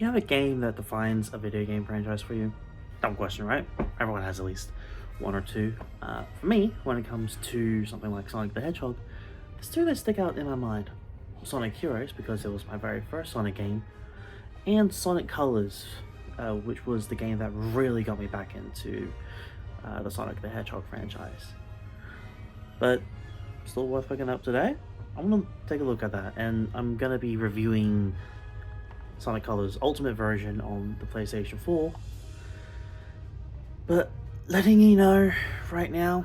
You have a game that defines a video game franchise for you? Dumb question, right? Everyone has at least one or two. For me, when it comes to something like Sonic the Hedgehog, there's two that stick out in my mind. Sonic Heroes, because it was my very first Sonic game, and Sonic Colors, which was the game that really got me back into the Sonic the Hedgehog franchise. But still worth picking up today? I'm gonna take a look at that, and I'm gonna be reviewing Sonic Colors Ultimate version on the PlayStation 4. But letting you know right now,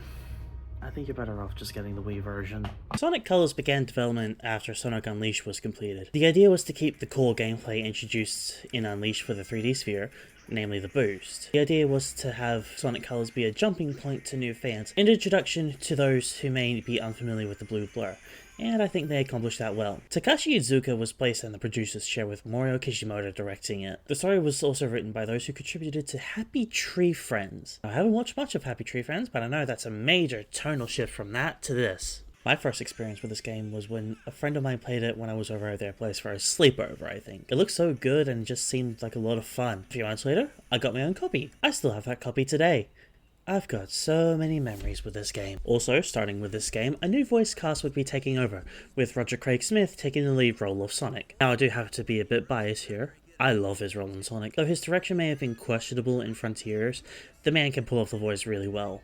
I think you're better off just getting the Wii version. Sonic Colors began development after Sonic Unleashed was completed. The idea was to keep the core gameplay introduced in Unleashed for the 3D sphere, namely the boost. The idea was to have Sonic Colors be a jumping point to new fans, and introduction to those who may be unfamiliar with the blue blur, and I think they accomplished that well. Takashi Iizuka was placed in the producer's chair with Mario Kishimoto directing it. The story was also written by those who contributed to Happy Tree Friends. I haven't watched much of Happy Tree Friends, but I know that's a major tonal shift from that to this. My first experience with this game was when a friend of mine played it when I was over at their place for a sleepover, I think. It looked so good and just seemed like a lot of fun. A few months later, I got my own copy. I still have that copy today. I've got so many memories with this game. Also, starting with this game, a new voice cast would be taking over, with Roger Craig Smith taking the lead role of Sonic. Now I do have to be a bit biased here. I love his role in Sonic. Though his direction may have been questionable in Frontiers, the man can pull off the voice really well.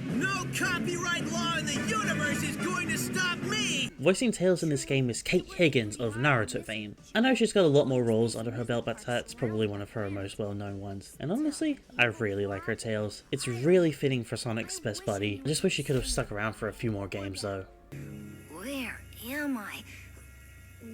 No copyright law in the universe is going to stop me! Voicing Tails in this game is Kate Higgins of Naruto fame. I know she's got a lot more roles under her belt, but that's probably one of her most well-known ones. And honestly, I really like her Tails. It's really fitting for Sonic's best buddy. I just wish she could have stuck around for a few more games though. Where am I?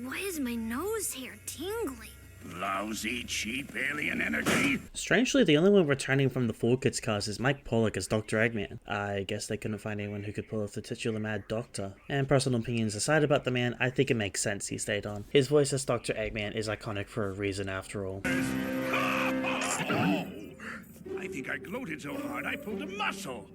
Why is my nose hair tingling? Lousy, cheap alien energy. Strangely, the only one returning from the 4Kids cast is Mike Pollock as Dr. Eggman. I guess they couldn't find anyone who could pull off the titular Mad Doctor. And personal opinions aside about the man, I think it makes sense he stayed on. His voice as Dr. Eggman is iconic for a reason after all. I think I gloated so hard I pulled a muscle.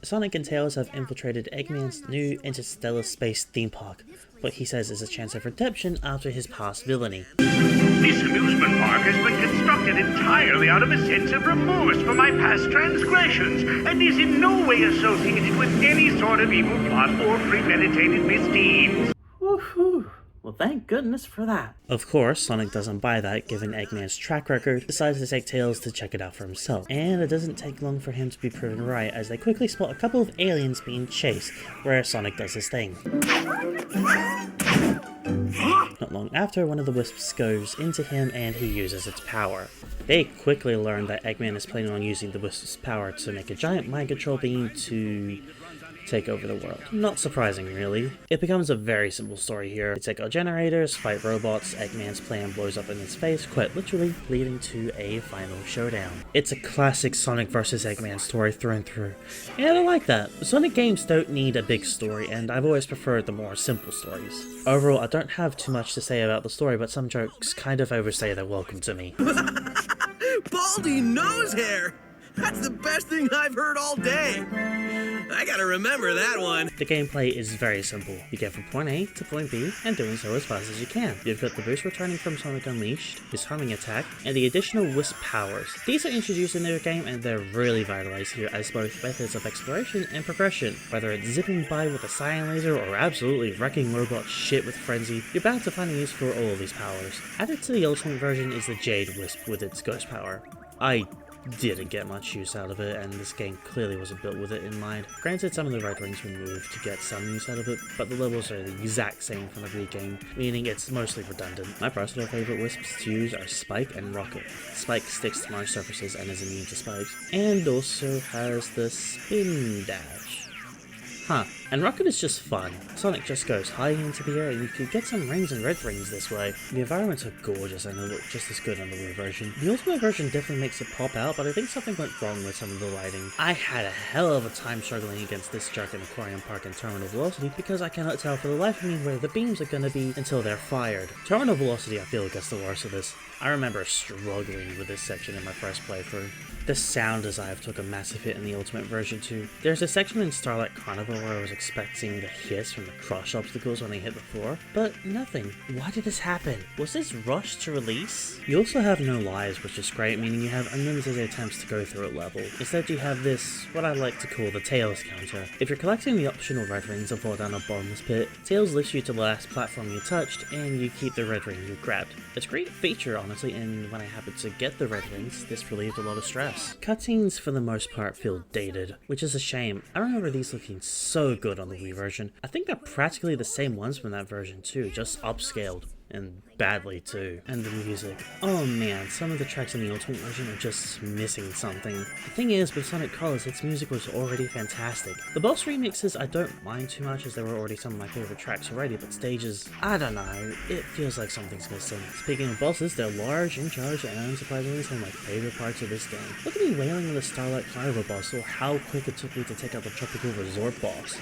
Sonic and Tails have infiltrated Eggman's new interstellar space theme park, what he says is a chance of redemption after his past villainy. This amusement park has been constructed entirely out of a sense of remorse for my past transgressions, and is in no way associated with any sort of evil plot or premeditated misdeeds. Woohoo! Well, thank goodness for that. Of course, Sonic doesn't buy that given Eggman's track record, decides to take Tails to check it out for himself. And it doesn't take long for him to be proven right, as they quickly spot a couple of aliens being chased, where Sonic does his thing. Not long after, one of the wisps goes into him and he uses its power. They quickly learn that Eggman is planning on using the wisp's power to make a giant mind control beam to take over the world. Not surprising, really. It becomes a very simple story here. They take out generators, fight robots, Eggman's plan blows up in his face, quite literally leading to a final showdown. It's a classic Sonic vs. Eggman story through and through, and I like that. Sonic games don't need a big story, and I've always preferred the more simple stories. Overall, I don't have too much to say about the story, but some jokes kind of overstay their welcome to me. Baldy nose hair! That's the best thing I've heard all day! I gotta remember that one. The gameplay is very simple. You get from point A to point B, and doing so as fast as you can. You've got the boost returning from Sonic Unleashed, his homing attack, and the additional wisp powers. These are introduced in the game and they're really vitalized here as both methods of exploration and progression. Whether it's zipping by with a cyan laser or absolutely wrecking robot shit with frenzy, you're bound to find a use for all of these powers. Added to the Ultimate version is the Jade Wisp with its ghost power. I didn't get much use out of it, and this game clearly wasn't built with it in mind. Granted, some of the red rings were moved to get some use out of it, but the levels are the exact same from the Wii game, meaning it's mostly redundant. My personal favourite wisps to use are Spike and Rocket. Spike sticks to large surfaces and is immune to spikes, and also has the Spin Dash. And Rocket is just fun. Sonic just goes high into the air and you could get some rings and red rings this way. The environments are gorgeous and they look just as good on the Wii version. The Ultimate version definitely makes it pop out, but I think something went wrong with some of the lighting. I had a hell of a time struggling against this jerk in Aquarium Park and Terminal Velocity because I cannot tell for the life of me where the beams are going to be until they're fired. Terminal Velocity I feel gets the worst of this. I remember struggling with this section in my first playthrough. The sound design took a massive hit in the Ultimate version too. There's a section in Starlight Carnival where I was expecting the hiss from the crush obstacles when they hit the floor, but nothing. Why did this happen? Was this rushed to release? You also have no lives, which is great, meaning you have unlimited attempts to go through a level. Instead you have this, what I like to call the Tails counter. If you're collecting the optional red rings to fall down a bottomless pit, Tails lifts you to the last platform you touched, and you keep the red ring you grabbed. It's a great feature, honestly, and when I happened to get the red rings, this relieved a lot of stress. Cutscenes, for the most part, feel dated, which is a shame. I remember these looking so good on the Wii version. I think they're practically the same ones from that version too, just upscaled. And badly too. And the music. Oh man, some of the tracks in the Ultimate version are just missing something. The thing is, with Sonic Colors, its music was already fantastic. The boss remixes I don't mind too much, as there were already some of my favorite tracks already, but stages, I don't know, it feels like something's missing. Speaking of bosses, they're large, in charge, and surprisingly some of my favorite parts of this game. Look at me wailing on the Starlight Carnival boss, or how quick it took me to take out the Tropical Resort boss.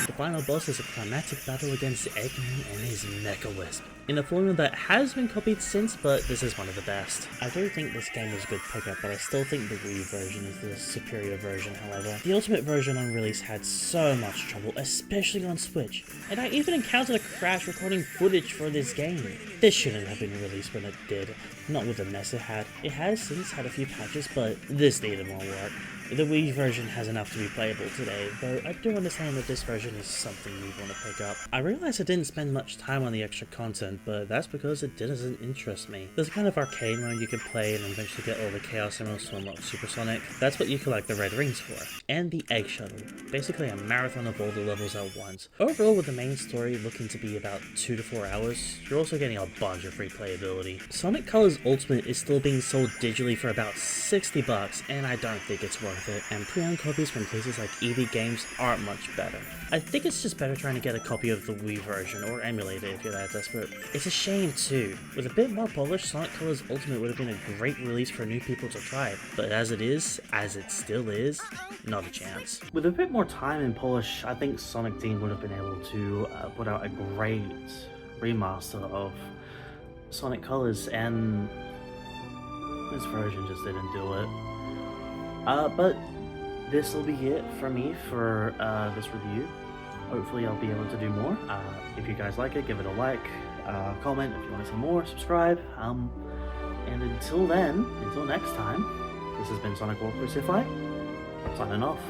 The final boss is a climactic battle against Eggman and his Mecha Wisp, in a formula that has been copied since, but this is one of the best. I do think this game was a good pickup, but I still think the Wii version is the superior version, however. The Ultimate version on release had so much trouble, especially on Switch, and I even encountered a crash recording footage for this game. This shouldn't have been released when it did, not with the mess it had. It has since had a few patches, but this needed more work. The Wii version has enough to be playable today, though I do understand that this version is something you want to pick up. I realize I didn't spend much time on the extra content, but that's because it doesn't interest me. There's a kind of arcade mode you can play and eventually get all the Chaos Emeralds to unlock Supersonic. That's what you collect the red rings for. And the Egg Shuttle, basically a marathon of all the levels at once. Overall, with the main story looking to be about 2 to 4 hours, you're also getting a bunch of free playability. Sonic Colors Ultimate is still being sold digitally for about $60, and I don't think it's worth it, and pre-owned copies from places like EB Games aren't much better. I think it's just better trying to get a copy of the Wii version, or emulate it if you're that desperate. It's a shame too. With a bit more polish, Sonic Colors Ultimate would have been a great release for new people to try, but as it still is, not a chance. With a bit more time and polish, I think Sonic Team would have been able to put out a great remaster of Sonic Colors, and this version just didn't do it. But this will be it for me for this review. Hopefully I'll be able to do more. If you guys like it, give it a like, comment if you want to see more, subscribe, and until next time, this has been Sonic Walker Sify, signing off.